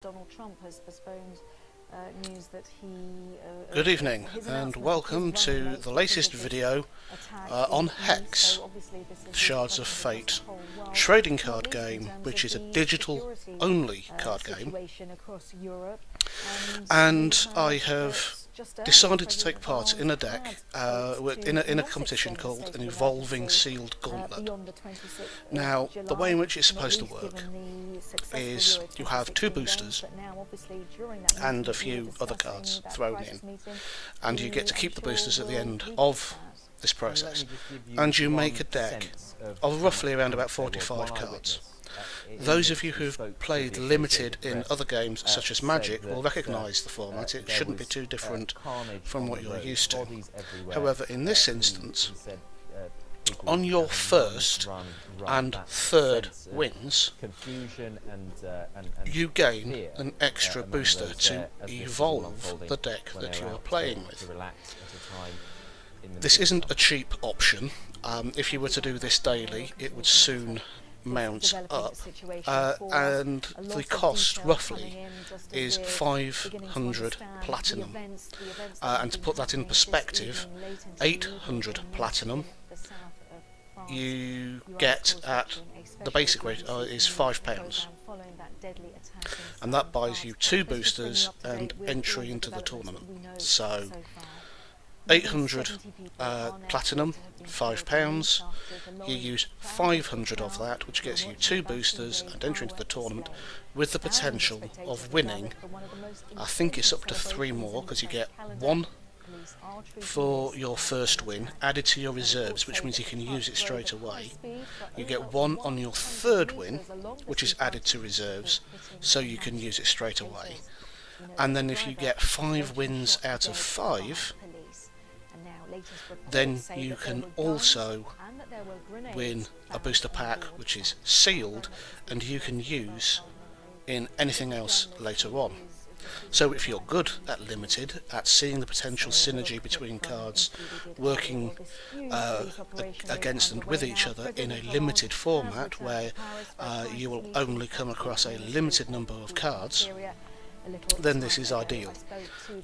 Donald Trump has postponed news that he... Good evening and welcome to the latest video on Hex, Shards of Fate trading card game, which is a digital only card game, and I have decided to take part in a deck, in a competition called an Evolving Sealed Gauntlet. Now, the way in which it's supposed to work is you have two boosters and a few other cards thrown in, and you get to keep the boosters at the end of this process, and you make a deck of roughly around about 45 cards. Those of you who've played Limited in other games such as Magic will recognise the format. It shouldn't be too different from what you're used to. However, in this instance, on your first and third wins, you gain an extra booster to evolve the deck that you are playing with. This isn't a cheap option. If you were to do this daily, it would soon mount up, and the cost roughly is 500 platinum, and to put that in perspective, 800 platinum you get at the basic rate is £5, and that buys you two boosters and entry into the tournament. So 800 platinum, £5, you use 500 of that, which gets you two boosters and entry into the tournament, with the potential of winning. I think it's up to 3 more, because you get 1 for your first win added to your reserves, which means you can use it straight away. You get 1 on your third win, which is added to reserves, so you can use it straight away. And then if you get 5 wins out of 5, then you can also win a booster pack which is sealed, and you can use in anything else later on. So if you're good at Limited, at seeing the potential synergy between cards working against and with each other in a limited format, where you will only come across a limited number of cards, then this is ideal.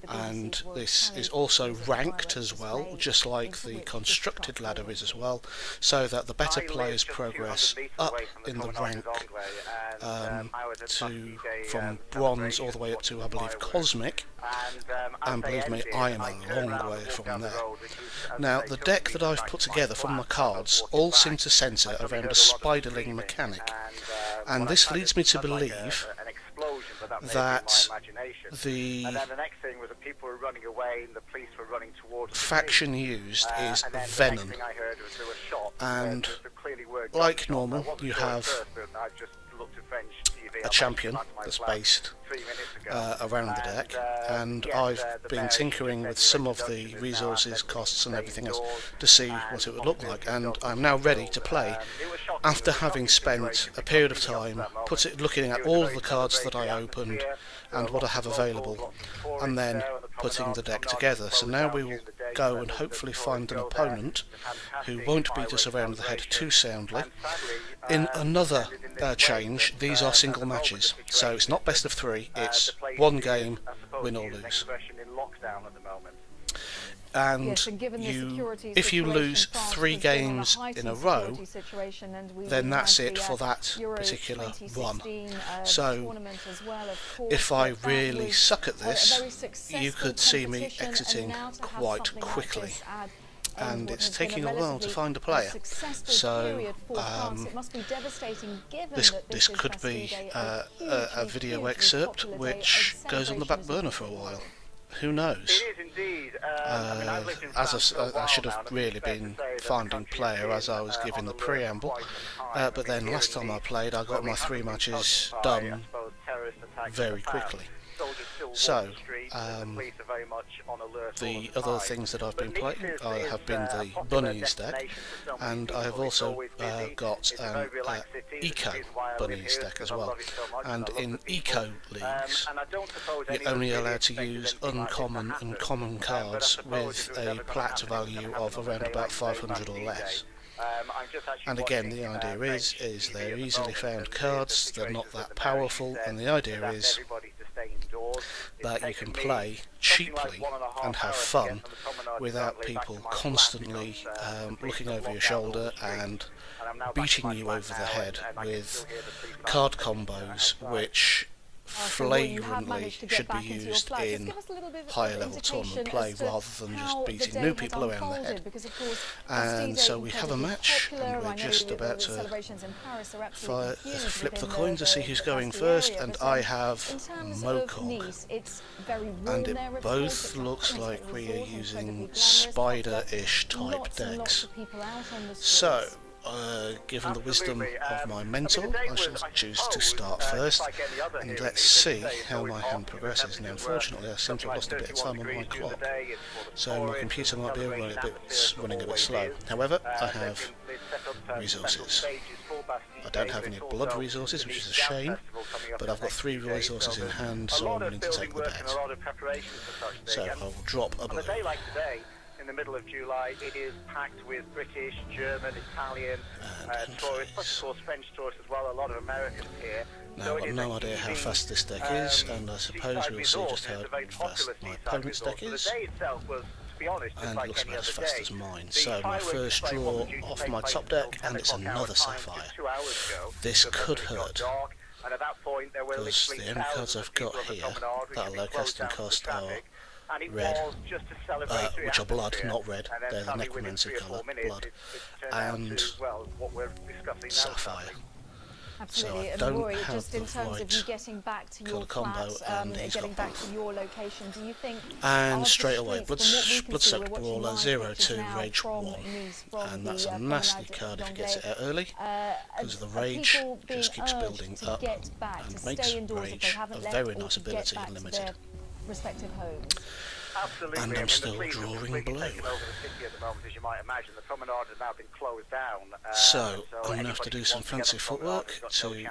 And this is also ranked as well, just like the constructed ladder is as well, so that the better players progress up in the rank from bronze all the way up to, I believe, cosmic, and believe me, I am a long way from there. Now, the deck that I've put together from the cards all seem to centre around a spiderling mechanic, and this leads me to believe that the faction used is Venom, and like normal you have a champion that's based around the deck, and I've been tinkering with some of the resources, costs and everything else to see what it would look like, and I'm now ready to play after having spent a period of time looking at all of the cards that I opened and what I have available, and then putting the deck together. So now we will go and hopefully find an opponent who won't beat us around the head too soundly. In another change, these are single matches, so it's not best of 3, it's 1 game, win or lose. And if you lose 3 games in a row, then that's it for that particular run. So if I really suck at this, you could see me exiting quite quickly, and it's taking a while to find a player. So this could be a video excerpt which goes on the back burner for a while. Who knows? I should have really been finding player as I was giving the preamble, but then last time I played I got my 3 matches done very quickly. So, the other things that I've been playing have been the Bunnies deck, and I have also got an Eco Bunnies deck as well. And in Eco leagues, you're only allowed to use uncommon and common cards with a plat value of around about 500 or less. And again, the idea is they're easily found cards, they're not that powerful, and the idea is that you can play cheaply and have fun without people constantly looking over your shoulder and beating you over the head with card combos which flagrantly should be used in higher level tournament play rather than just beating new people around the head. And so we have a match, and we're just about to flip the coin to see who's going first, and I have Mokog, and it both looks like we are using spider-ish type decks. So given the wisdom of my mentor, I shall choose to start first, and let's see how my hand progresses. Now, unfortunately, I seem to have lost a bit of time on my clock, so my computer might be running a bit slow. However, I have resources. I don't have any blood resources, which is a shame, but I've got 3 resources in hand, so I'm willing to take the bet. So I will drop a blue. In the middle of July, it is packed with British, German, Italian tourists, plus of course French tourists as well, a lot of Americans here. Now I've got no idea how fast this deck is, and I suppose we'll see just how fast my opponent's deck is. And it looks about as fast as mine. So my first draw off my top deck, and it's another Sapphire. This could hurt, because the only cards I've got here that are low casting cost are red, which are blood, not red, they're the necromancy colour, blood, and sapphire. Absolutely. So I And don't Roy, have just the in terms of you right getting back to your colour combo, flat, and he's getting got back both. to your location, do you think... And straight away, Bloodsoaked Bloodsoaked Brawler 0-2 Rage 1, and that's a nasty card if he gets it out early, because the Rage just keeps building up and makes Rage a very nice ability in Limited. Respective homes. Absolutely. And I'm still drawing blue. Taken over the city at the moment, as you might imagine. The promenade has now been closed down. So I'm going to have to do some fancy footwork to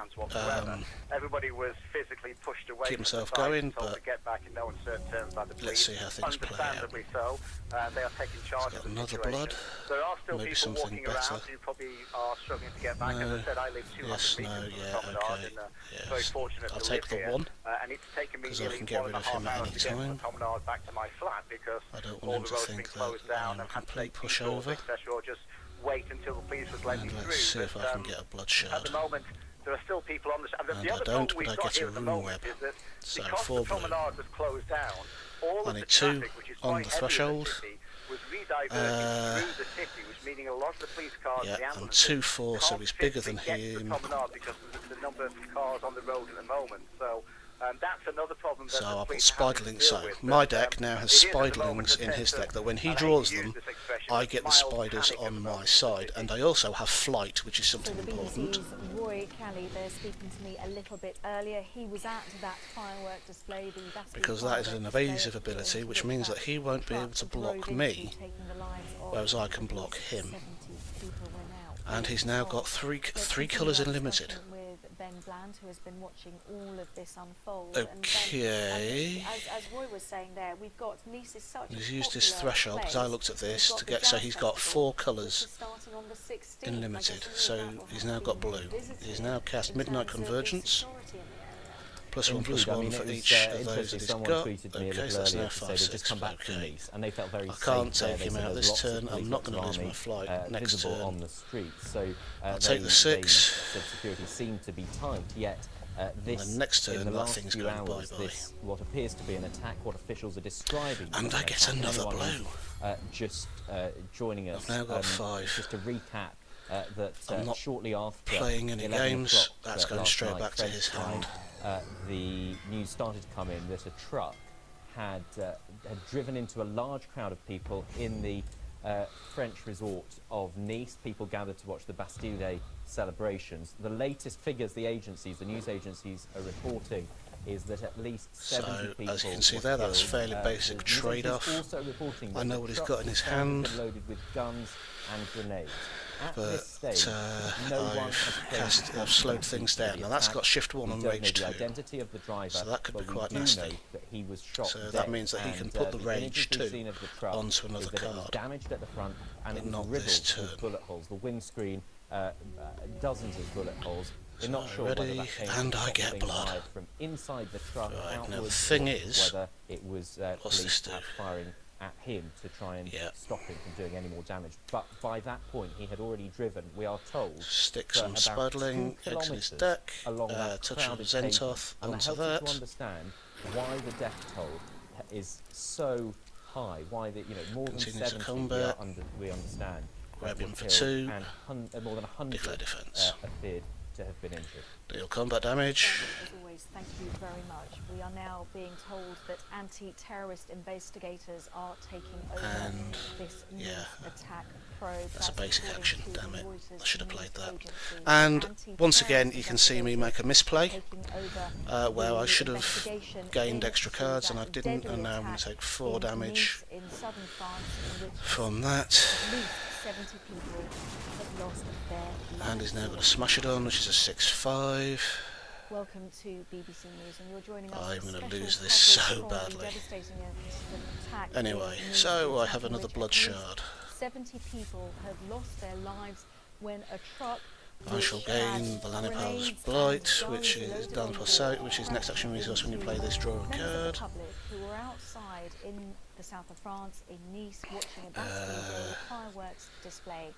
everybody was physically pushed away keep myself from the going, site, told but to get back in no uncertain terms by the let's police. see how things play out. Understandably so. They are taking charge of the Another situation. blood, There are still maybe people something walking around better. who probably are struggling to get back. No, As I said, I live 200 yes, meters no, from the yeah, promenade, okay, and very yes. fortunate I'll to take live the here. one, And it's taken me because I nearly can get rid of him 1.5 at hours any to get from time. the promenade back to my flat, because I don't all want him the to roads have think been closed that down I'm a and had to complete take detours, pushover. etc., or just wait until the police was let me And through. let's see if I can But, get a blood at shard. the moment, there are still people on the... And the I other don't, problem but I we've got get a here at the rune moment web. is that So because 4 the blue. promenade was closed down, all I of need the 2 traffic, which is on quite the heavy in threshold. the city, was rediverted through the city, which meaning a lot of the police cars and the Yeah, and ambulances 2-4, so can't he's bigger than physically get to him. the promenade because of the number of cars on the road at the moment. So that's another problem that So the I'll put police are having to spiderlings. deal So with. my But, deck now has it is at the moment spiderlings a in his sense deck, that of, when he and I hate draws to use them, this expression, I get the mild spiders panic at on the my moment. side, and I also have flight, which is So something the important. BBC's Roy Kelly, they're speaking to me a little bit earlier. He was at that firework display, the Bastille Because that is an firework display evasive ability, which means that he won't be able to block me, whereas I can block him. And he's now got three colours in Limited. Ben Bland, who has been watching all of this unfold. Okay. And Ben, as Roy was saying there, we've got Nice is such He's a used his popular threshold, because I place. looked at We've this got to the get, so Jazz he's got Festival, 4 which colours is starting on the 16th. in I Limited, guess so all that will he's have now to got be blue. revisited He's now cast in Midnight terms of the Convergence, security in the area. +1/+1 for each of those that he's got. Okay, so that's now 5/6. Okay. And they felt very I can't safe there. take him They said out there's this lots of turn. police, I'm not lots going to of lose my army, flight next visible turn. on the streets. So I'll take the 6. Said security seemed to be tight, yet this, then next turn, in the that last thing's few going hours, bye-bye. this, what appears to be an attack, what officials are describing. And as I an get attack. another Anyone blue. who's, just joining us. I've now got 5. Just to recap that I'm not shortly after playing any 11 games, o'clock, that's going last straight night, back to his French hand. time, the news started to come in that a truck had driven into a large crowd of people in the French resort of Nice. People gathered to watch the Bastille Day celebrations. The latest figures the news agencies are reporting is that at least 70 people as you can see there, that's fairly basic trade-off. I know what he's got in his hand, loaded with guns and grenades. At but this stage, I've slowed things down. Now that's got shift 1 on rage 2, the identity of the driver, so that could be but we quite do nasty. know that he was shot So dead, that means that he can put the rage images we've 2 seen of the truck onto another is that it was card, damaged at the front and but it was not riddled this with turn. bullet holes. The windscreen, dozens of bullet holes. We're not sure whether that came and I get blood. fired from inside the truck Right, now the outwards, thing or is, whether it was what's police this do? firing at him to try and stop him from doing any more damage. But by that point, he had already driven, we are told, Stick for some about spiderling, 2 eggs in his kilometres deck, along that touch of crowded Zentoth pavement, and that onto helps you to that. understand why the death toll is so high. Why the more than Continue to 70 combat. we understand. Grab him for killed, 2. and more than 100 Declare defence. appeared to have been injured. Deal combat damage. As always, thank you very much. We are now being told that anti-terrorist investigators are taking over And, this attack probe. That's a basic action, according to damn it. Reuters I should have news played that. agency. And once again, Anti-terrorist you can see me make a misplay, taking over where I the should have investigation gained extra into cards and I that didn't, deadly and now I'm going to attack take 4 in damage Nice in southern France, in which from that. at least 70 people have lost their lives. And he's now got a smash it on, which is a 6-5. Welcome to BBC News, and you're joining us. I'm for going to special lose this so coverage from the badly. devastating attack Anyway, in so I Nice, have in another which blood at least shard. 70 people have lost their lives when a truck I shall gain the Lanipal's Blight, which is Lanipal's Sight, which is next action resource when you play this, draw a members of card. the public who were outside in the south of France, in Nice, watching a Bastille fireworks display.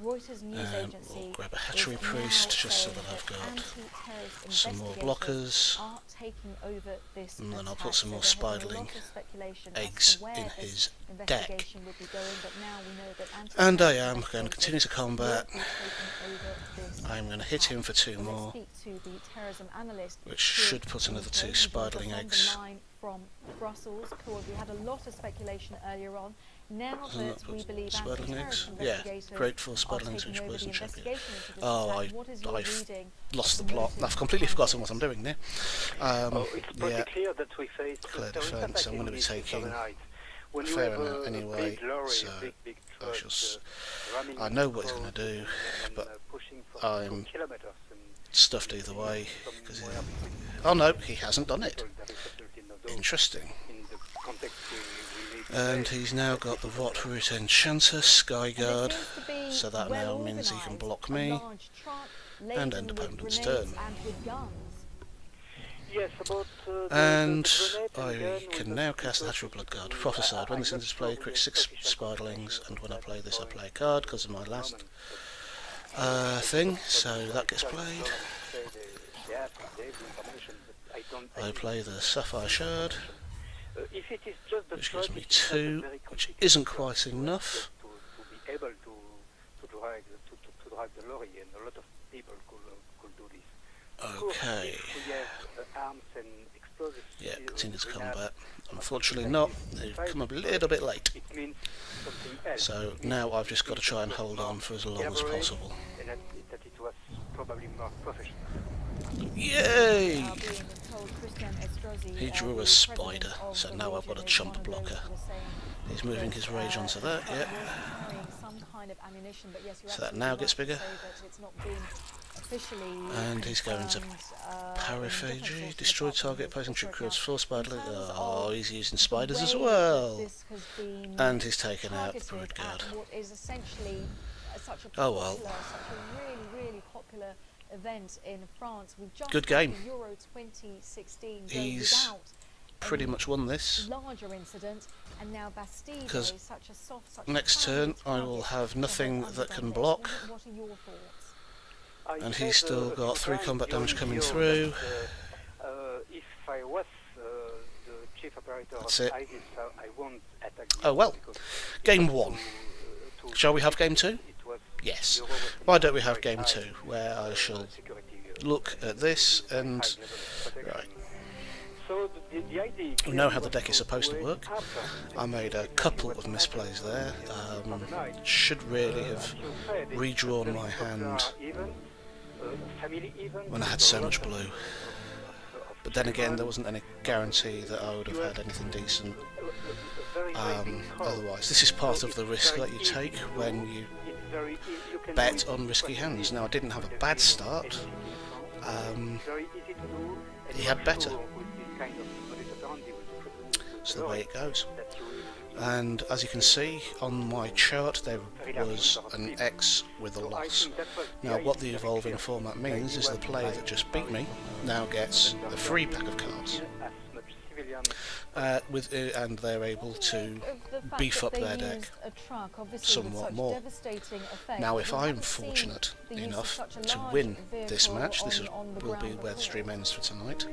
Reuters news agency we'll grab a Hatchery is Priest, now just so saying that I've got anti-terrorist some more investigators blockers. are taking over this And then I'll attack. put some more So there has been a spiderling lot of speculation as eggs to where in this his investigation would be going, but now we know that And I am anti-terrorist going to continue to investigators combat. will be taking over this I'm going to hit him for 2 Let's more, speak to the terrorism analyst, which should put another 2 spiderling eggs. From Brussels. Claude, we had a lot of speculation earlier on. Now Doesn't that that we put believe spiderling anti-terrorist eggs? Yeah, investigators great for are spiderlings taking each over the person champion. investigation into this Oh, attack, what is your I've reading lost the of plot. motives I've completely behind forgotten this? what I'm doing there. It's pretty clear that we face Declare a terrorist defence. attack I'm going to be in Nice taking overnight. When a you fair have amount a anyway, big lorry, so a big I truck, shall ramming I know what he's across going to do, and, but pushing for I'm 2 kilometers and stuffed either way. Because somewhere between oh no, he hasn't done it. there is absolutely no doubt Interesting. in the context we live And today. he's now got the Root Enchanter, Skyguard, And there seems to be so that now means he can well-organised, block a me large truck and laden end with opponent's grenades turn. and with guns. Yes, about And the grenade I gun can with now the cast the Hatchery Blood card. Prophesied, when this is displayed, create 6 spiderlings, and when I play this I play a card because of my last thing, so that gets played. I play the Sapphire Shard, which gives me 2, which isn't quite enough. To be able to drive the lorry, and a lot of people could do this. Okay, If we have arms and explosives, yeah, continue to we have combat. Unfortunately not, they've come up a little bit late. It means something else. So now I've just got to try and hold on for as long as possible. And that it was probably more professional. Yay! Being told Christian Estrosi, He drew the a president spider, of so the now I've got a region, is one chump of those blocker. who were saying He's moving his rage onto that, the yeah. truck was carrying some kind of ammunition, but yes, you're So that absolutely now right gets to bigger. say that it's not been officially And he's going to confirmed, Paraphagy, in different sources destroy apart from target, the opposing troop official creates 4 account. spiderlings. In terms Oh, of he's using the spiders as way well. that this has been And he's taken out the targeted Brood Guard. at what is essentially such a Oh, popular, well. such a really popular event in France. We've just Good had game. the Euro 2016 go He's without pretty a much won this. larger incident, and now Bastille, 'Cause such a soft, such next a turn tiny I will target have to nothing have that can undergone this. block. What are your thoughts? And he's still got 3 combat damage coming through. If I was the chief operator That's of it. ISIS, I won't attack Oh well. because Game 1. to Shall we have game 2? it was Yes. Euro was Why don't we have very game high, 2, where I shall security, look at this and... high level of protection. Right. So the idea We know how the deck is supposed to work. I made a couple of misplays there. Should really have redrawn my hand when I had so much blue. But then again, there wasn't any guarantee that I would have had anything decent otherwise. This is part of the risk that you take when you bet on risky hands. Now, I didn't have a bad start. He had better. That's the way it goes. And as you can see on my chart, there was an X with a loss. Now what the evolving format means is the player that just beat me now gets a free pack of cards. And they're able to beef up their deck somewhat more. Now if I'm fortunate enough to win this match, this will be where the stream ends for tonight.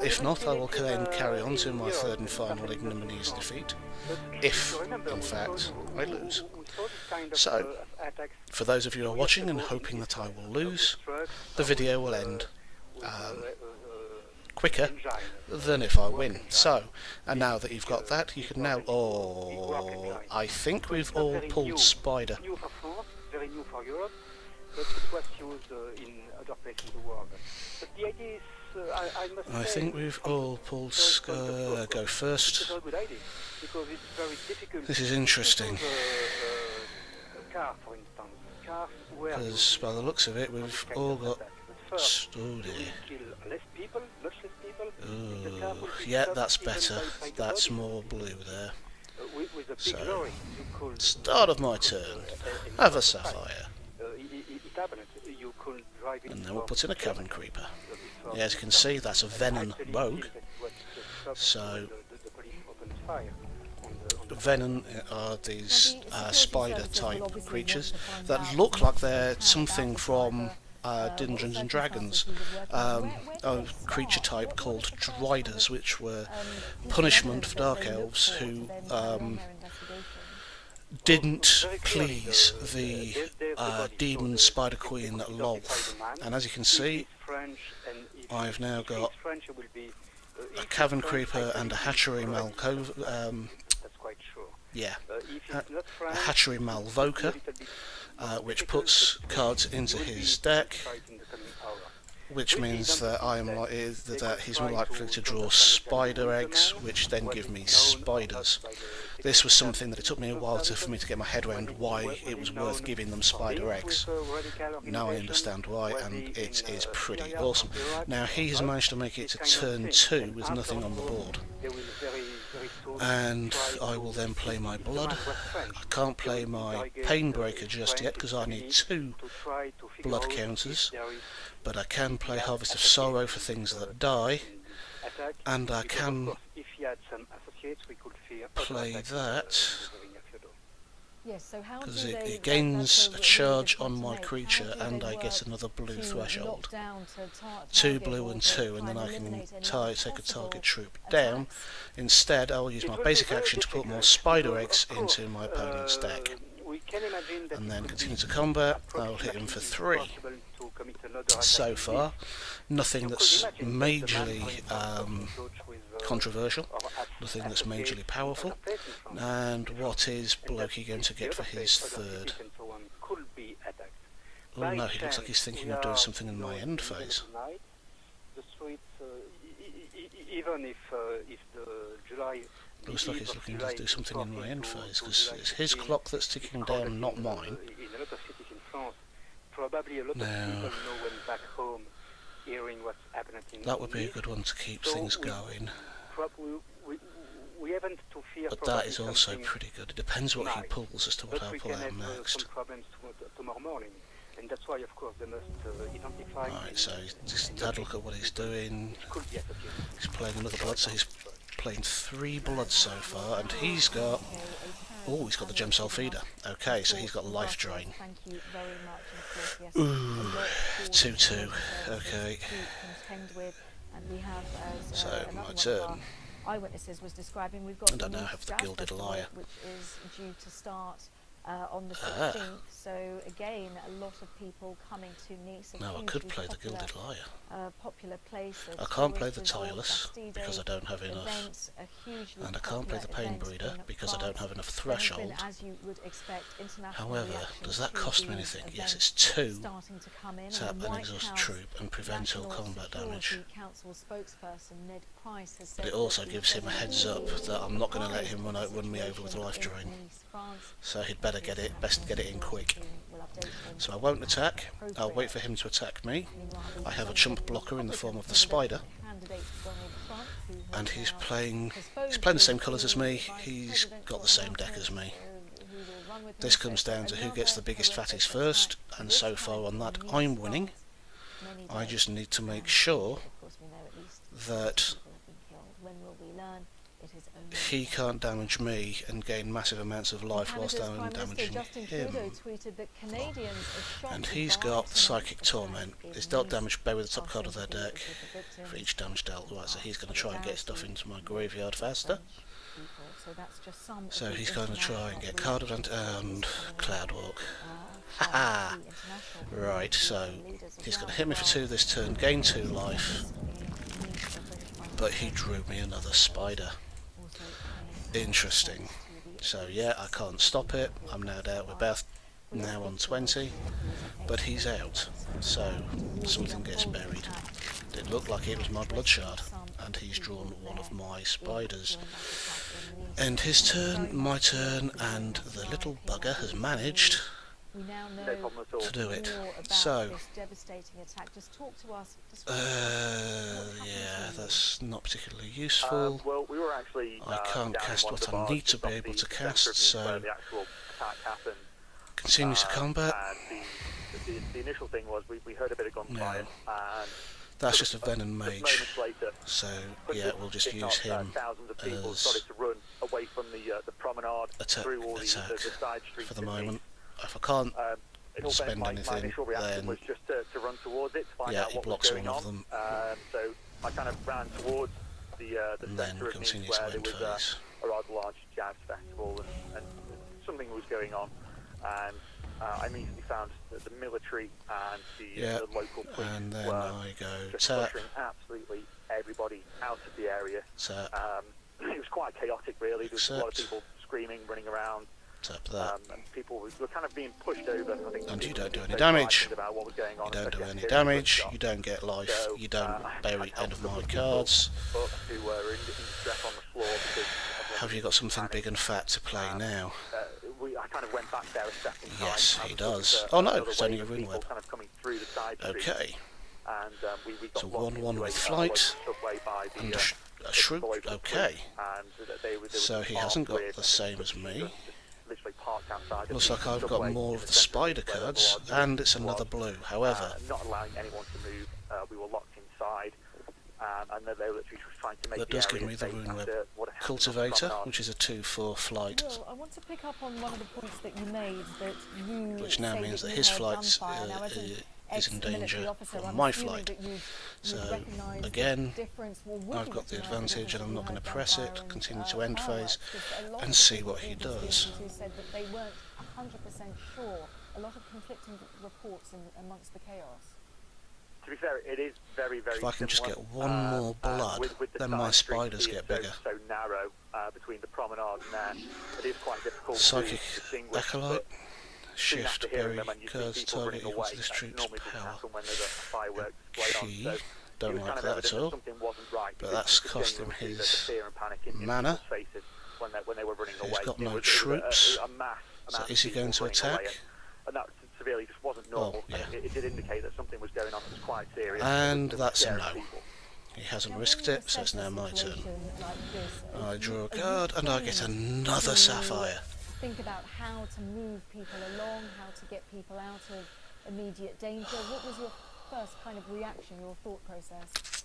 If not, I will then carry on to my third and final ignominious defeat, if in fact I lose. So, for those of you who are watching and hoping that I will lose, the video will end quicker than if I win. So, and now that you've got that, you can now... Oh, I think we've all pulled Spider. Very new for Europe, but it was used in other places in the world. But the idea is, I must say... I think we've all pulled... go first. It's a good idea, because it's very difficult... This is interesting. A car, for instance. Cars where... Because by the looks of it, we've all got... Oh dear. Less people, much less people. Ooh, yeah, that's better. That's more blue there. So, start of my turn. Have a Sapphire. And then we'll put in a Cavern Creeper. Yeah, as you can see, that's a Venom Rogue. So, Venom are these spider-type creatures that look like they're something from Dungeons and Dragons, a creature type called Driders, which were punishment for Dark Elves who didn't please the demon Spider Queen Lolth. And as you can see, I've now got a Cavern Creeper and a Hatchery Malvoker, a Hatchery Malvoker, which puts cards into his deck, which means that that he's more likely to draw spider eggs, which then give me spiders. This was something that it took me a while for me to get my head around why it was worth giving them spider eggs. Now I understand why, and it is pretty awesome. Now he has managed to make it to turn 2 with nothing on the board. And I will then play my blood. I can't play my Painbreaker just yet because I need 2 blood counters, but I can play Harvest of Sorrow for things that die, and I can play that because it gains a charge on my creature and I get another blue threshold. 2 blue and 2, and then I can take a target troop down. Instead, I will use my basic action to put more spider eggs into my opponent's deck. And then continue to combat. I will hit him for 3. So far, nothing that's majorly controversial, nothing that's majorly powerful. And what is Blokey going to get for his 3rd? Oh no, he looks like he's thinking of doing something in my end phase. Looks like he's looking to do something in my end phase, because it's his clock that's ticking down, not mine. Now, that would be a good one to keep things going. But that is also pretty good. It depends what he pulls as to what I'll pull out next. Right, so he's just had a look at what he's doing. He's playing another blood, so he's playing 3 blood so far, and he's got... Oh, he's got the Gem Cell Feeder. Okay, so he's got Life Drain. Ooh, 2-2. Okay. So, my turn. Eyewitnesses was describing we've got and I now have the Gilded Liar, which is due to start on the 16th. So again, a lot of people coming to Nice. Now I could play the Gilded Liar. Popular place. I can't play the Tireless because I don't have enough, and I can't play the Pain Breeder because I don't have enough threshold. However, does that cost me anything? Yes, it's 2. Tap an exhausted troop and prevent all combat damage. But it also gives him a heads up that I'm not going to let him run me over with a Life Drain. So he'd better best get it in quick. So I won't attack, I'll wait for him to attack me. I have a chump blocker in the form of the Spider. and he's playing the same colours as me. He's got the same deck as me. This comes down to who gets the biggest fatties first, and so far on that I'm winning. I just need to make sure that he can't damage me and gain massive amounts of life whilst I'm damaging him. And he's got Psychic Torment. His dealt damage bear with the top card of their deck for each damage dealt. Right, so he's going to try and get stuff into my graveyard faster. So he's going to try and get Card Event and Cloudwalk. Haha! Right, so he's going to hit me for 2 this turn, gain 2 life. But he drew me another spider. Interesting. So yeah, I can't stop it. I'm now down. We're both now on 20, but he's out. So something gets buried. It looked like it was my blood shard, and he's drawn one of my spiders. End his turn, my turn, and the little bugger has managed to do it. So, yeah, that's not particularly useful. Well, we were actually, I can't cast what I need to be able to cast, so continue to combat. The initial thing was we heard a bit of gunfire, and that's just a Venom Mage, so yeah, we'll just use him as away from the promenade through all the side streets for the moment. If I can't spend anything, then was just to run towards it, to find yeah, out he what blocks was going one of on. them. So I kind of ran towards the And then centre of Nice continue where to there end was phase. a rather large jazz festival, and something was going on. And I immediately found that the military and the local police and then were I go just tap, pushing absolutely everybody out of the area. tap, It was quite chaotic, really. There was a lot of people screaming, running around. tap that. And people were kind of being pushed over. I think And you don't do any so damage. frightened about what was going on, You don't do especially any after damage, shot. you don't get life, So, you don't bury I any of helped my the people cards. up who were in distress on the floor because of Have the you got something panic. big and fat to play now? I kind of went back there a second time. Yes, he and does. there was Oh no, another it's only wave a of rune people web. kind of coming through the side streets. Okay, And we got so locked 1-1 into with a flight subway by the, and a the shroot. boys with Okay, and they were so he parked hasn't got with the same as me. just literally parked outside Looks of like the I've got subway more in of the centre spider where the cards, large and it's was. another blue. However, Not allowing anyone to move. We were locked inside, and they were literally just trying to make that the does area give me the safe rune web after what had happened on the cultivator, promenade. which is a 2/4 flight, Well, I want to pick up on one of the points that you made, that you which now say means that you his heard flight gunfire. Now, as an is in ex-military danger officer, from I'm my assuming flight. that you'd So recognise the again, difference, or would I've you got the recognise advantage, and I'm not going to press gunfire it. and, Continue to end phase, fireworks? Because a lot and of see people what he in these does. who said that they weren't 100% sure. A lot of conflicting reports amongst the chaos. To be fair, it is very, very If I can just similar, get one more blood, with the then side my streets spiders being get bigger. So narrow between the promenade and there, it is quite difficult Psychic to distinguish. Acolyte, but soon shift, after hearing bury them and you see cards, people target running equals away, this that troop's normally doesn't power. happen when there's a fireworks display on. Key, So it don't was like kind of that evident at all. something wasn't right. But because that's you could cost him genuinely see his the fear and panic in mana. people's faces when they were running He's away. got It no was troops. a mass So amount is he of going people to running away, attack? and that severely just wasn't normal. Oh, yeah. It did indicate that something was going on that was quite serious. And It was that's a scaring no. people. He hasn't Now, risked when you it, so it's assess a now my turn. situation like this, I draw a are you card, and I get trained another to sapphire. Think about how to move people along, how to get people out of immediate danger. What was your first kind of reaction, your thought process?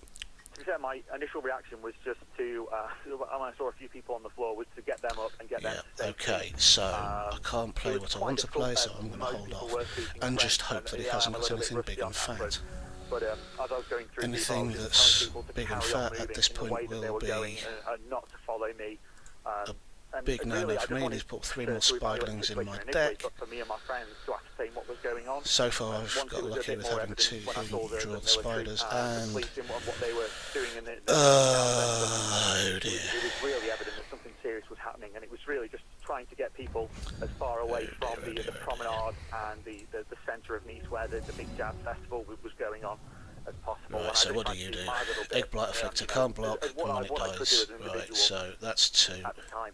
To be fair, my initial reaction was just to, when I saw a few people on the floor, was to get them up and get them Yeah, to safety. okay, so I can't play It was what I quite want to play, so difficult, I'm going to most hold people off were speaking and just French, hope that he yeah, hasn't I'm a got little bit anything big rusty and on that front. fat. But as I was going through Anything people, I was that's just telling people to big and carry on fat at moving this in the point way that they will were be going and not to follow me. And big really, no-no I for just me, and wanted he's put 3 to more evaluate the spiderlings in situation my initially, deck. but for me and my friends to ascertain what was going on. So far I've Once got it was a lucky bit with more having evident 2 when I saw the drawn military spiders, the and police and what they were doing in the oh dear. it was really evident that something serious was happening, and it was really just trying to get people as far away from the promenade and the centre of Nice where the big jazz festival was going on as possible. Right, And I so just what do tried to you do do? my little bit, Egg Blight Afflictor you know, can't block, as and what when I it could do dies, as an right, individual so that's 2. at the time.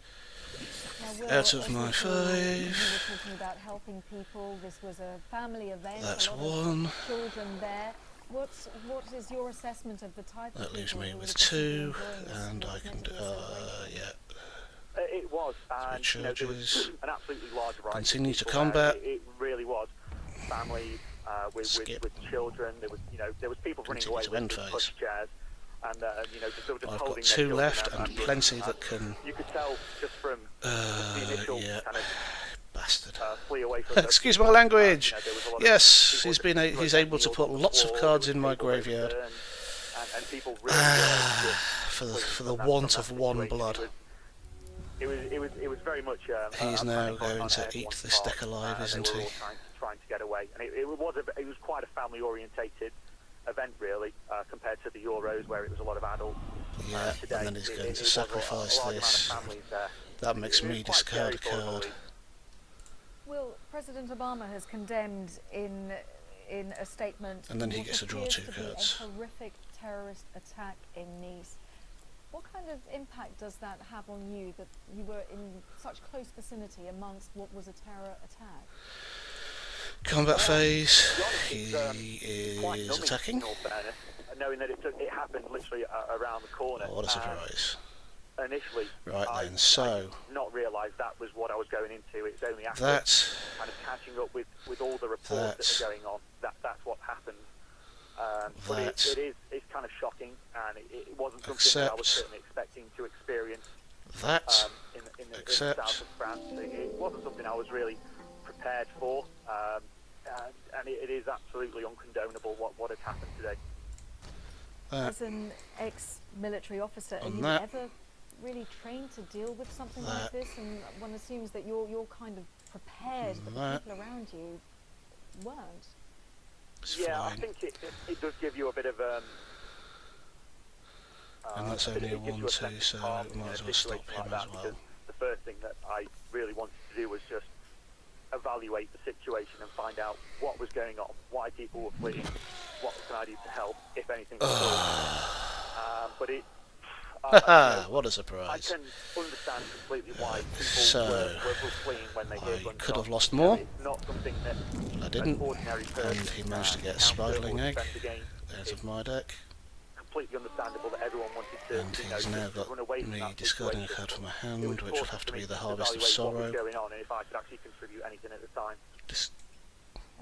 Now, Will, Out of as my we 5. You were talking about helping people. This was a family event. That's a lot 1. of children there. What is your assessment of the type of That leaves people me who with would two, enjoying this? and I What's can meant do, to be a celebration? yeah. It was, and Three there was charges. an absolutely large variety. Continue of to people combat. there. It really was. Families with children. There was people running away with pushchairs, and just I've holding got their 2 children left, and and plenty that can. you could tell just from the initial Yeah. kind of Bastard. flee away from Excuse my language. Yes, he's able to put lots of cards in my graveyard. And people really for the want of one blood. It was very much. He's now going to eat everyone's this part, deck alive, isn't they were he? all trying to get away, and it was quite a family-orientated event, really, compared to the Euros, where it was a lot of adults. Yeah, Today, and then he's going to was sacrifice a large this. amount of families there. That makes me discard a card. Well, President Obama has condemned in a statement. And then he what gets to draw appears 2 to be cards. a horrific terrorist attack in Nice. What kind of impact does that have on you, that you were in such close vicinity amongst what was a terror attack? Combat phase. He Quite is numbing, attacking. in all fairness, knowing that it happened literally around the corner. Oh, what a surprise. Initially, Right I then, so did not realise that was what I was going into. It's only after that, kind of catching up with all the reports that are going on that's what happened. But it's kind of shocking, and it wasn't something that I was certainly expecting to experience. In the south of France, it wasn't something I was really prepared for, and it is absolutely uncondonable what had happened today. As an ex-military officer, are you ever really trained to deal with something like this? And one assumes that you're kind of prepared, but the people around you weren't. Yeah, I think it does give you a bit of and that's only a 1-2, so we might as well stop him as well. Because the first thing that I really wanted to do was just evaluate the situation and find out what was going on, why people were fleeing, what can I do to help, if anything at all. But what a surprise. I can understand completely why people were fleeing when they hear gunshots. I could have lost more. It's not something that I didn't, an ordinary person, and he managed to get a Spidling Egg out of my deck. Completely understandable that everyone wanted to, And he's now got run away from me that discarding a situation. card from my hand, which will have to be the Harvest of What Sorrow. was going on, and if I could actually contribute anything at the time.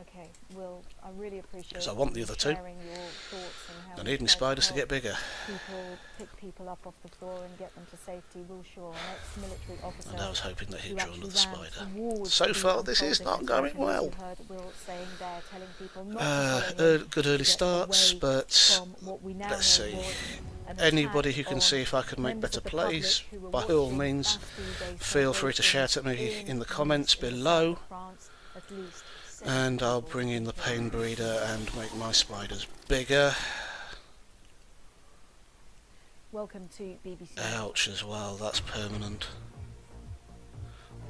Okay, well, I really appreciate Because I want the other 2. sharing your thoughts and how I need my spiders to get bigger. People pick people up off the floor and get them to safety. Will Shaw, an ex-military officer, And I was hoping that he'd draw another spider. towards So far, this is not going well. heard Will saying there, telling people not to follow him, Good early to get starts, away but from what we now let's know see. was an Anybody attack who can on see if I can make members better of the plays, public who were by all watching means, Bastille Day feel free to shout at me celebrations in the Nice comments in the south below. of France. At least And I'll bring in the Pain Breeder and make my spiders bigger. Welcome to BBC. Ouch as well, that's permanent.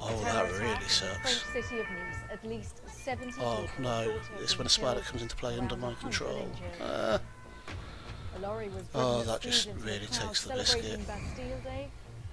Oh, that really sucks. French city of Nice, at least 70 Oh people no, thought to have it's been when a spider killed, comes into play around under my 100 control. injured. Ah, A lorry was oh, driven at that speed just into really a crowd takes the biscuit. celebrating Bastille Day.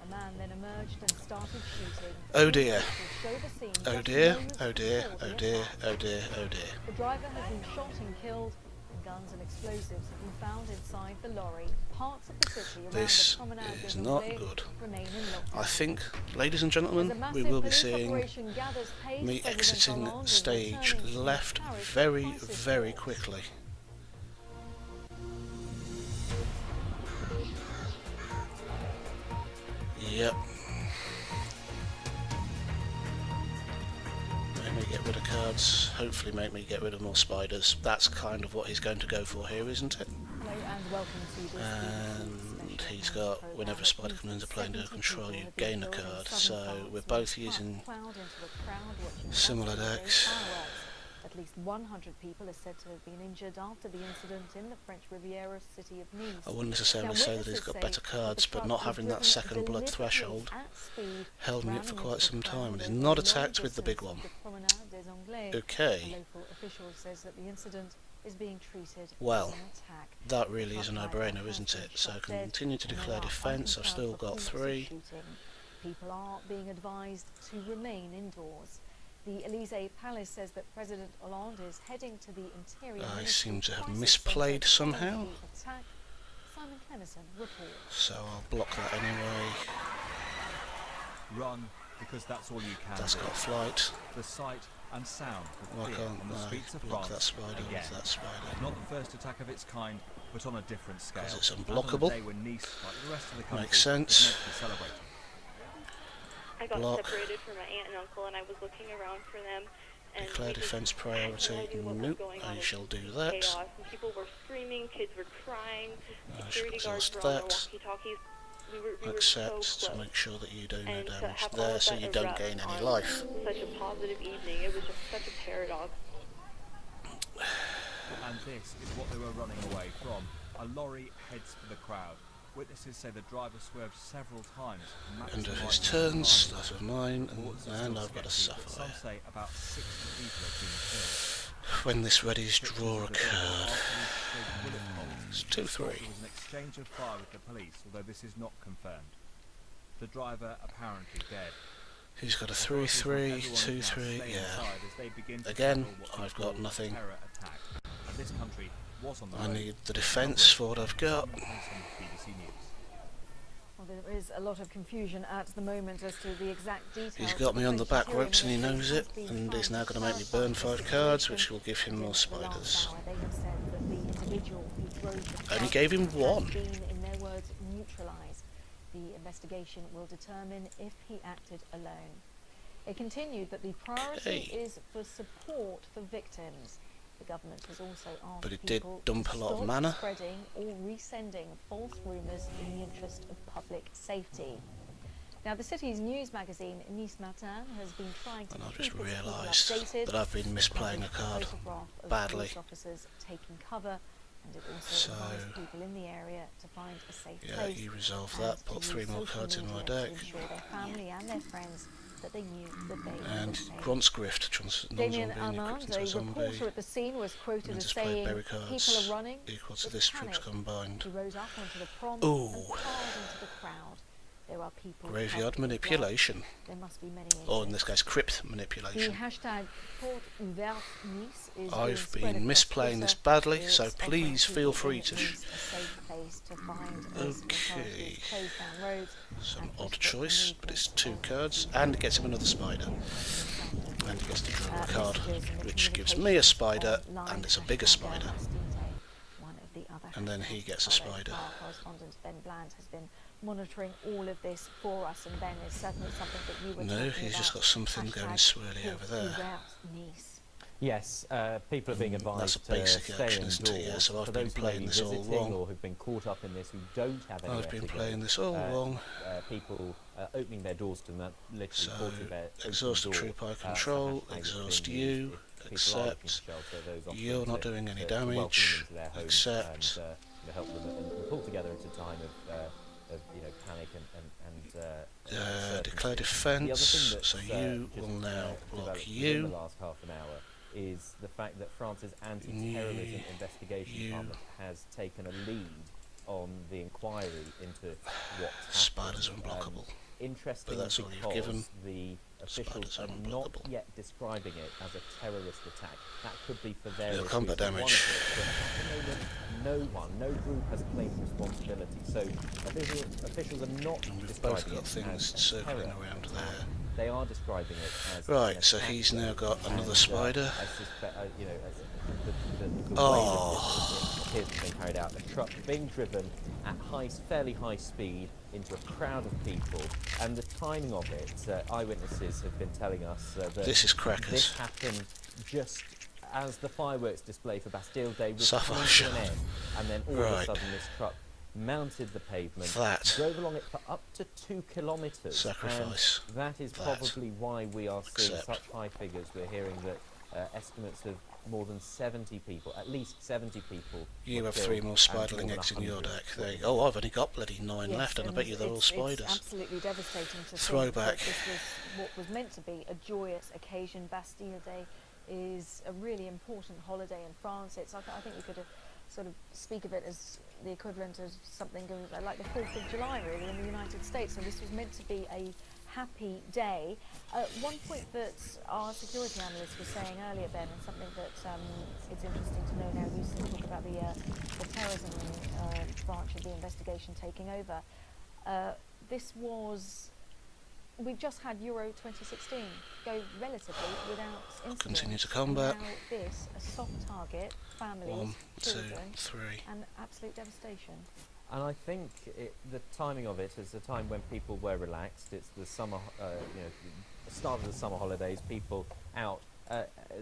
A man then emerged and started shooting. Oh dear. Show the scene Oh just dear, moments oh dear, before oh the dear, attack. oh dear, oh dear. The driver has been shot and killed, and guns and explosives have been found inside the lorry. Parts of the city around This the Promenade is des not Anglais good. remain in lockdown. I think, ladies and As a gentlemen, massive we will be police seeing operation gathers pace, me President exiting Hollande is stage returning to left Paris very, crisis very talks. quickly. Yep. Make me get rid of cards, hopefully make me get rid of more spiders. That's kind of what he's going to go for here, isn't it? Hello and welcome to this And he's got, whenever a spider comes into play under control, you gain a card. So we're both using similar decks. At least 100 people are said to have been injured after the incident in the French Riviera city of Nice. I wouldn't necessarily say that he's got better cards, but not having that second blood threshold held me up for quite some time, and he's not attacked with the big one. Okay. Well, that really is a no-brainer, isn't it? So I can continue to declare defence. I've still got 3. People are being advised to remain indoors. The Elysee Palace says that President Hollande is heading to the Interior I Ministry seem to have Crisis misplayed Centre somehow. following the attack. Simon Clemison reports. So I'll block that anyway. Run, because that's all you can. That's got a flight. The sight and sound Why of fear can't on the streets I of block France that spider again. with that spider? Not the first attack of its kind, but on a different scale. Because it's And unblockable. on a day when Nice, like the rest of the country, Makes sense. is meant to be celebrating. I got Block. separated from my aunt and uncle, and I was looking around for them. And Declare we just defence had no priority. idea what was Nope, going on. I It shall was do just that. Chaos, and people were screaming, kids were crying, I security shall guards exhaust were on their that. walkie-talkies. We were Accept so to close. make sure that you do no And to damage have all there, of so that you don't erupt gain any on life. Such a positive evening. It was just such a paradox. And this is what they were running away from. A lorry heads for the crowd. Witnesses say the driver swerved several times. End of his maximising turns, his start of mine, Reports are and still I've got to sketchy, but suffer. some say about 60 people have been killed. When this ready's Pictures draw of the vehicle occurred. afterwards showed bullet holes. It's Thought 2-3. There was an exchange of fire with the police, although this is not confirmed. The driver apparently dead. He's got a Authorities want 3-3, everyone to now 2-3, stay yeah. inside as they begin to Again, tackle what I've they got call nothing. a terror attack. And this country was on the I road. need the defence for what I've got. Simon Clemson, BBC News. Well, there is a lot of confusion at the moment as to the exact details. He's got of me the on the French back ropes and he Interior knows Ministry it, has been and he's trying now to going to make me clarify burn the 5 cards, situation. which will give him more Since the last spiders. hour, they have said that the individual who drove the Only truck gave him has 1. been, in their words, neutralised. The investigation will determine if he acted alone. It continued that the priority Okay. is for support for victims. The government has also asked But it did people dump to a lot of stop mana. spreading or resending false rumours in the interest of public safety. Now, the city's news magazine, Nice Matin, has been trying to And I've keep just its people realised updated. that I've been misplaying a Published card photograph of badly. police officers taking cover, and it also So, advised people in the area to find a safe Yeah, place. you resolve and that, to put use 3 more social cards in my media deck. to ensure their family and their friends that they knew that they And were safe. Grant's Grift, non-zombie, Damien and equipped Armand, into a a zombie. reporter at the scene, was quoted And as display saying, berry "People cards are running." equal to with this troops panic. combined. He rose up onto the prom Ooh. and fired into the crowd. There are people Graveyard covered with blood. manipulation. There must be many Or in injured. this case, crypt The manipulation. hashtag Porte Ouverte Nice is I've being spread been across misplaying this Twitter. badly, It's so offering please people feel in free to Nice a safe place to find as Okay. authorities close down roads Some and odd restrict choice, the but it's movement 2 of cards, and it gets him another spider. And he gets to draw a card, messages and the which gives me a spider, online, and it's a bigger hashtag spider. one of the other And then he hashtags gets a followed. spider. Our correspondent Ben Bland has been monitoring all of this for us, and Ben, is certainly something that you were No, talking he's just about. got something going Hashtag swirly over Porte there. Ouverte Nice. Yes, people are being advised That's a to basic stay action, isn't it? indoors. Yeah, so I've For been those who may playing be this all visiting wrong. or who've been caught up in this, who don't have anywhere I've been to go, playing this all wrong. people opening their doors to them, literally So, porting their open exhaust the door. troop I That's the control, hashtag that's exhaust being you, used if people are looking for accept. shelter, those offering You're not to- doing any to welcome them damage, into their homes accept. and help them and pull together at a time of panic and Declare uncertainty. defence, The other so thing you that's, will now developed block within you. the last half an hour is the fact that France's anti-terrorism investigation You. department has taken a lead on the inquiry into what Spiders are happened. unblockable. Interesting But that's all you've because given. the officials Spiders are are not unblockable. yet describing it as a terrorist attack. That could be for various combat reasons. One damage. of which, but at the moment, no group has claimed responsibility. So officials are not And we've both describing got it things as a circling terror around attack. there. They are describing it as Right, an so attack he's now got and, another spider. I suspect, as the way Oh. that it appears to be carried out, a truck being driven at fairly high speed into a crowd of people, and the timing of it, eyewitnesses have been telling us that This is crackers. this happened just as the fireworks display for Bastille Day was Sapphire coming to shot. an end, and then all of a Right. sudden this truck mounted the pavement, That. drove along it for up to 2 kilometres. Sacrifice. And that is That. probably why we are seeing Accept. such high figures. We're hearing that estimates of more than 70 people, at least 70 people. You were have killed 3 more and spiderling more eggs than in your 100 deck. were There you injured. go. Oh, I've only got bloody 9 Yes, left, and I bet you they're all it's spiders. absolutely devastating to Throwback. think that this was what was meant to be a joyous occasion. Bastille Day is a really important holiday in France. I think we could sort of speak of it as the equivalent of something like the 4th of July, really, in the United States. So this was meant to be a happy day. One point that our security analyst was saying earlier, Ben, and something that it's interesting to know now, you talk about the terrorism branch of the investigation taking over. We've just had Euro 2016 go relatively without incident. Continue to combat. Now this, a soft target, families, 1, 2, children, 3. and absolute devastation. And I think the timing of it is the time when people were relaxed. It's the summer, the start of the summer holidays, people out.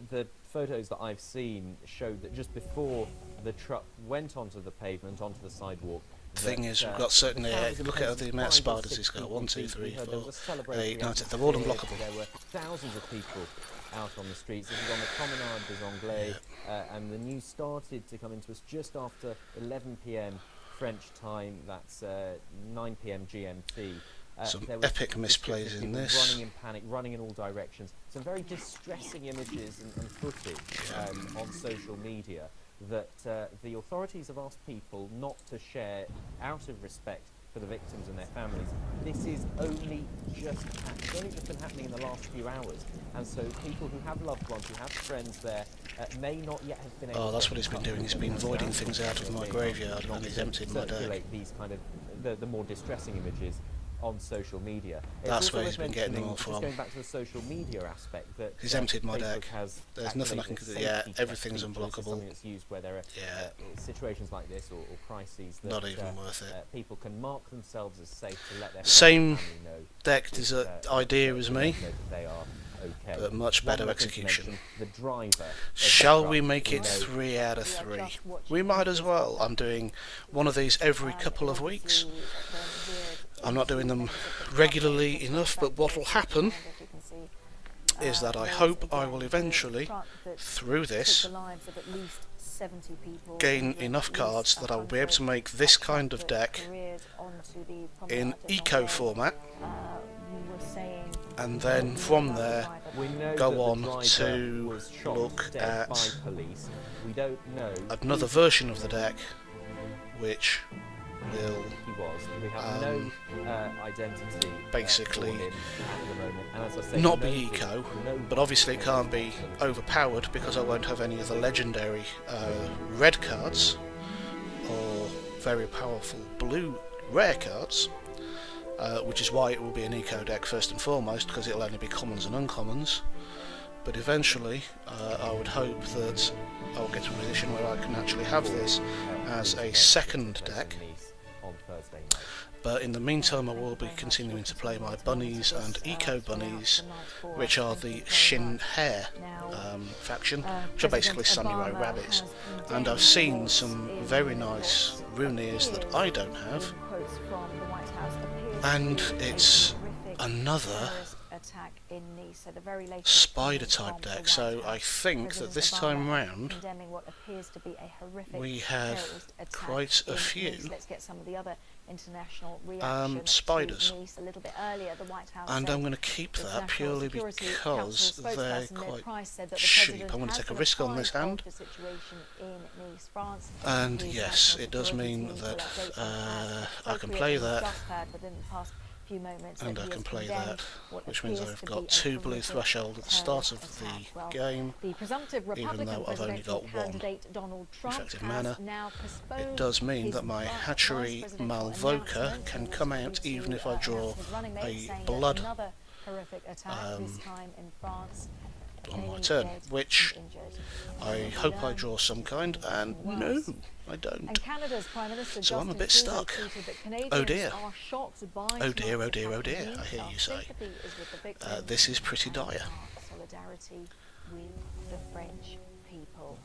The photos that I've seen showed that just before the truck went onto the pavement, onto the sidewalk, Thing is, we've got certainly look at the amount of spiders he's got. 1, 2, 3, 4, 8, 9, 10. They're all unblockable. There were thousands of people out on the streets. This is on the Promenade des Anglais, and the news started to come into us just after 11 p.m. French time. That's 9 p.m. GMT. Some epic misplays in this. Running in panic, running in all directions. Some very distressing images and footage on social media that the authorities have asked people not to share out of respect for the victims and their families. This is only just been happening in the last few hours, and so people who have loved ones, who have friends there, may not yet have been able. Oh, that's what he's been doing. He's been voiding things out of my graveyard, and he's emptied my deck. These kind of the more distressing images on social media. That's where he's been getting them all from. Just going back to the social media aspect, that he's emptied my deck. There's nothing I can do. Yeah, everything's unblockable. Something that's used where there are situations like this or crises that not even worth it. People can mark themselves as safe to let their same family know deck idea as me, they are okay. but much better execution. The driver. Shall we make it 3 out of 3? We might as well. I'm doing one of these every couple of weeks. I'm not doing them regularly enough, but what will happen is that I hope I will eventually, through this, gain enough cards that I will be able to make this kind of deck in eco format, and then from there go on to look at another version of the deck which will basically not be eco, but obviously it can't be overpowered because I won't have any of the legendary red cards or very powerful blue rare cards, which is why it will be an eco deck first and foremost, because it'll only be commons and uncommons. But eventually I would hope that I'll get to a position where I can actually have this as a second deck. But in the meantime I will be continuing to play my bunnies and eco bunnies, which are the Shin Hair faction, which are basically samurai rabbits. And I've seen some very nice Runeers that I don't have, and it's another spider type deck, so I think that this time round we have quite a few spiders, and I'm going to keep that purely because they're quite cheap. I'm going to take a risk on this hand, and yes, it does mean that I can play that, and I can play that, which means I've got 2 blue threshold at the start of the game, even though I've only got 1 effective mana. It does mean that my Hatchery Malvoca can come out even if I draw a blood on my turn, which I hope I draw some kind, and no, I don't. So I'm a bit stuck. Oh dear. Oh dear, oh dear, oh dear, I hear you say. This is pretty dire. Solidarity with the French people.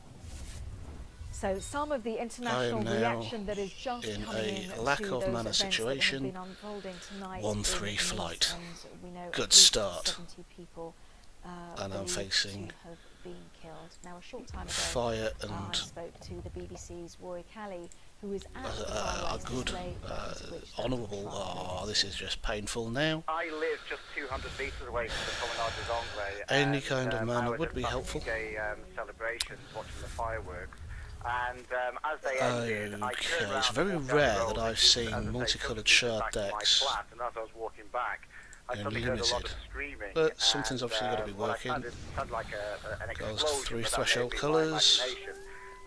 So some of the international reaction that is just in coming a lack of mana situation. 1-3 flight. Good start. And I'm facing fire and I spoke to the BBC's Rory Kelly, who is a good, honourable. Oh, this is just painful now. I live just 200 metres away from the Promenade des Anglais. Any kind of mana would be helpful. Celebrations, watching the fireworks. And as they ended, it's very rare that I've seen multicoloured shard decks and as I was walking back, I suddenly heard a lot of screaming. But something's obviously got to be working. It sounded like an Goes explosion. through But threshold that may be my colours. imagination.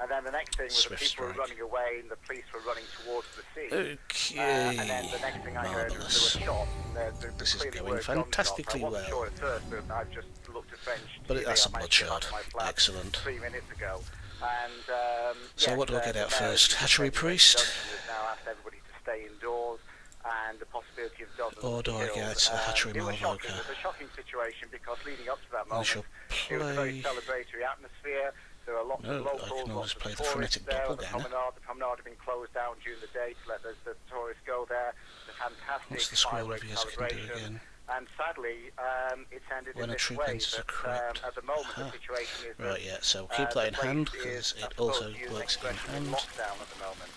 And then the next thing was the Swift people were strike. running away and the police were running towards the scene. Okay, And then the next thing I heard was marvellous. there were shots. And This is clearly going were fantastically gunshots. I wasn't well. sure at first, but I just looked at French But TV that's a on my bloodshot. my flat Excellent. 3 minutes ago. And So yes, what do I get the out mayor first? Hatchery has priest? now asked everybody to stay indoors, and the possibility of dozens Or do I killed. get a hatchery It was shocking. Malvoca? It was a shocking situation because leading up to that I moment, shall it was a very play... celebratory atmosphere. There were lots No, of I locals, can always lots play of the tourists frenetic there. The doppelganger. promenade had been closed down during the day to let the tourists go there. The fantastic What's the scroll fireworks of yours can do celebration. again? And sadly, it's ended When in a this troop way. enters a That, crypt. at the moment, Aha. the situation is Right, that, yeah, so keep the that in place hand, is, because I it suppose, also to use an works in expression, hand. lockdown at the moment.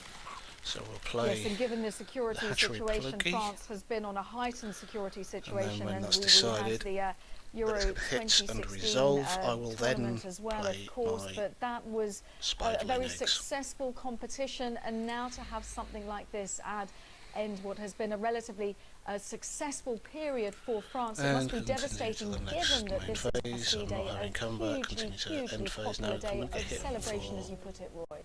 So we'll play... Yes, and given the security hatchery situation, pluggy. France has been on a heightened security situation, when and that's we decided had the Euro that it's gonna hit and 2016 resolve, I will then tournament as well, play of course, my but that was a spiderling very eggs. successful competition, and now to have something like this end what has been a relatively successful period for France, it must be continue to devastating the next given that main this phase. is I'm Bastille not Day, having a combat, continue to hugely end phase now, popular day come and get of hit celebration, for as you put it, Roy.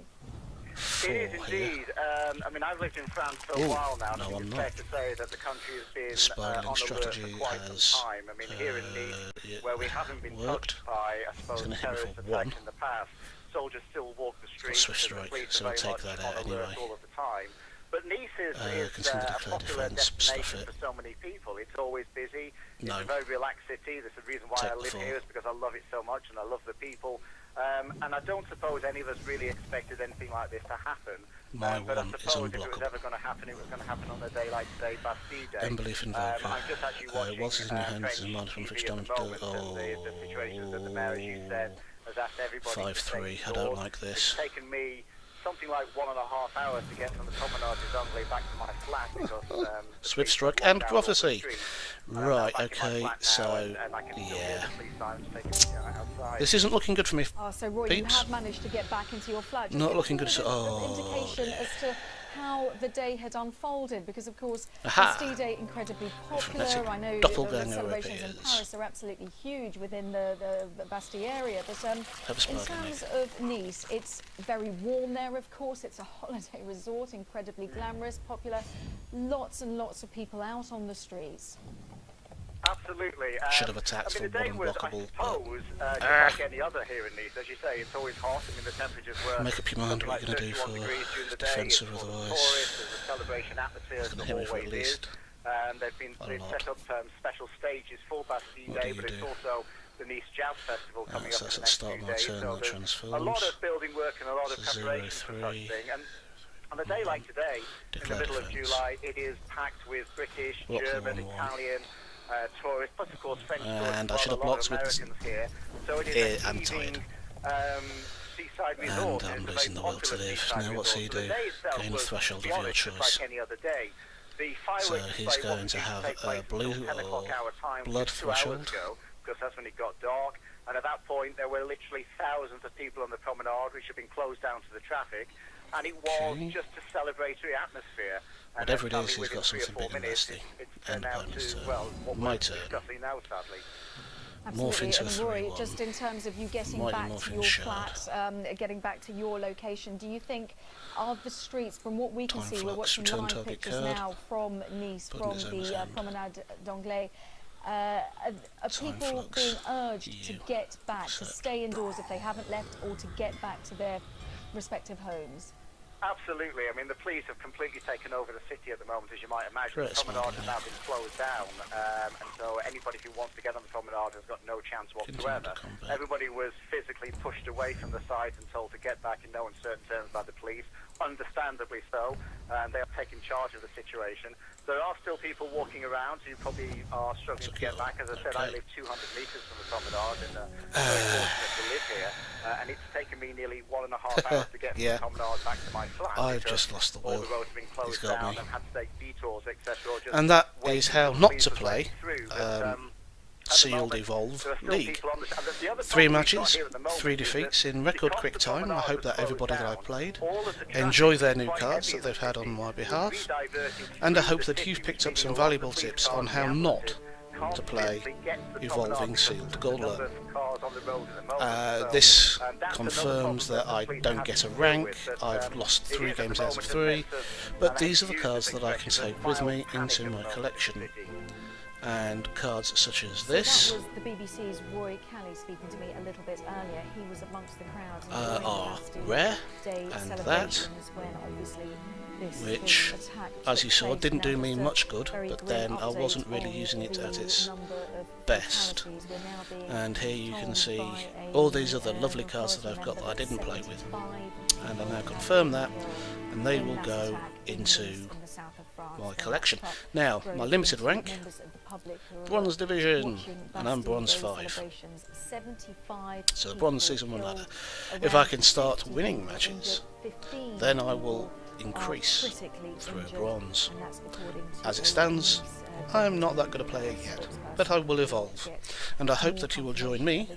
It is indeed. I mean, I've lived in France for a while now, and I think it's fair to say that the country has been spiderling on alert strategy for quite has, some time. I mean, here in Nice, where we haven't been worked. touched by, I suppose, gonna hit me terrorist for attacks one. in the past, soldiers still walk the streets, Swift and the strike, police so are I'll very take much that on out alert anyway. all of the time. But Nice is continue to a declare popular defence, stuff destination it. for so many people. It's always busy. It's No. a very relaxed city. That's the reason why Take I the live fall. here, is because I love it so much and I love the people. And I don't suppose any of us really expected anything like this to happen. My But I one is suppose if it was unblockable. ever going to happen, it was going to happen on a day like today, Bastille Day. Unbelief in Volker. I'm just actually watching Whilst it's in your hands, French is a minus one TV fixed at damage the deal. moment, and the situation that the mayor, as you said, has asked everybody to stay 5-3, I don't indoors. like this. It's taken me something like 1.5 hours to get from the Promenade des Anglais back to my flat because Swift strike and prophecy. Right, okay, so yeah. This isn't looking good for me. Oh, so Roy, Peeps. you have managed to get back into your flat. Just Not give looking us good a at little bit of all. indication as to how the day had unfolded, because of course Aha. Bastille Day incredibly popular. frenetic I know the doppelganger celebrations in appears. Paris are absolutely huge within the Bastille area, but Have a in spider terms of Nice, it's very warm there. Of course, it's a holiday resort, incredibly glamorous, popular. Lots and lots of people out on the streets. Absolutely. Should have attacked I mean, for the day one was, unblockable, I suppose, just like any other here in Nice. As you say, it's always hot. I mean, the temperatures were Make up your mind something what you're like going to do 31 for degrees during the day. defensive, It's full of otherwise tourists. There's a celebration atmosphere, it's as going to there hit me for at always is. least They've lot. set up special stages for Bastille What do Day, you but it's do? also the Nice Jazz Festival coming so up that's in the at the next start few of my days. turn, So that there's transforms. a lot of building work and a lot of So preparation for 0-3. such thing. And on a day like today, in the Declare middle of defence. July, it is packed with British, Block the German, 1-1. Italian tourists, plus of course French And tourists, I should have a lot blocked of with Americans here. So it is a I'm heaving, tired. seaside And resort. I'm It's a losing very the will to popular live. seaside Now what's resort. he So the do? day itself Gain the was, threshold to of be your honest, just choice. like any other day. The So fireworks he's display going wasn't to due have take place a blue until 10 o'clock or our time, blood just 2 hours threshold. ago, because that's when it got dark. And at that point, there were literally thousands of people on the promenade, which had been closed down to the traffic. And it was Okay. just a celebratory atmosphere. And Whatever it then is, he's within got 3 or something 4 big and minutes, nasty. it's End turned out opponent's to, turn. well, what My we're turn. discussing now, sadly. Morph Absolutely, into and a Roy, 3-1. just in terms of you getting Mighty back morph to in your Shard. flat, getting back to your location, do you think are the streets, from what we can Time see, we're flux, watching return live target pictures card. now from Nice, Button from is on his the hand. Promenade d'Anglais, are Time people flux. being urged to You. get back, to Set. stay indoors if they haven't left, or to get back to their respective homes? Absolutely. I mean, the police have completely taken over the city at the moment, as you might imagine. Great The promenade has smell, now been closed down, and so anybody who wants to get on the promenade has got no chance whatsoever. combat. Everybody was physically pushed away from the site and told to get back in no uncertain terms by the police, understandably so, and they have taken charge of the situation. There are still people walking around who probably are struggling to get back. As I said, I live 200 metres from the promenade, and very fortunate to live here. And it's taken me nearly 1.5 hours to get from Yeah. the promenade back to my flat. I've because just lost the all will. the roads have been He's closed got down me. and had to take detours, etc. or just And that wait is until how the not police to was play letting through. But, at the Sealed moment, Evolve there are still League. people on the other 3 problem we've got matches, here at the moment 3 is that defeats in record because quick the time. I promenade hope was that closed everybody that down, I've played all of the traffic enjoy their is new quite cards heavy that in they've the had city. on my It's behalf. rediverting And I through hope the that city, you've which picked up means some a lot of valuable the police tips cars on and how the not ambulances to play Evolving Sealed Gauntlet. This confirms that I don't get a rank. I've lost 3 games out of 3, but these are the cards that I can take with me into my collection. And cards such as this that was the BBC's Roy Kelly speaking to me a little bit earlier. He was amongst the crowd are rare, and that, which, as you saw, didn't do me much good, but then I wasn't really using it at its best. And here you can see all these other lovely cards that I've got that I didn't play with, and I now confirm that, and they will go into my collection. Now, my limited rank, Bronze Division, and I'm Bronze 5. So the Bronze Season 1 ladder. If I can start winning matches, then I will increase through Bronze. As it stands, I am not that good a player yet, but I will evolve, and I hope that you will join me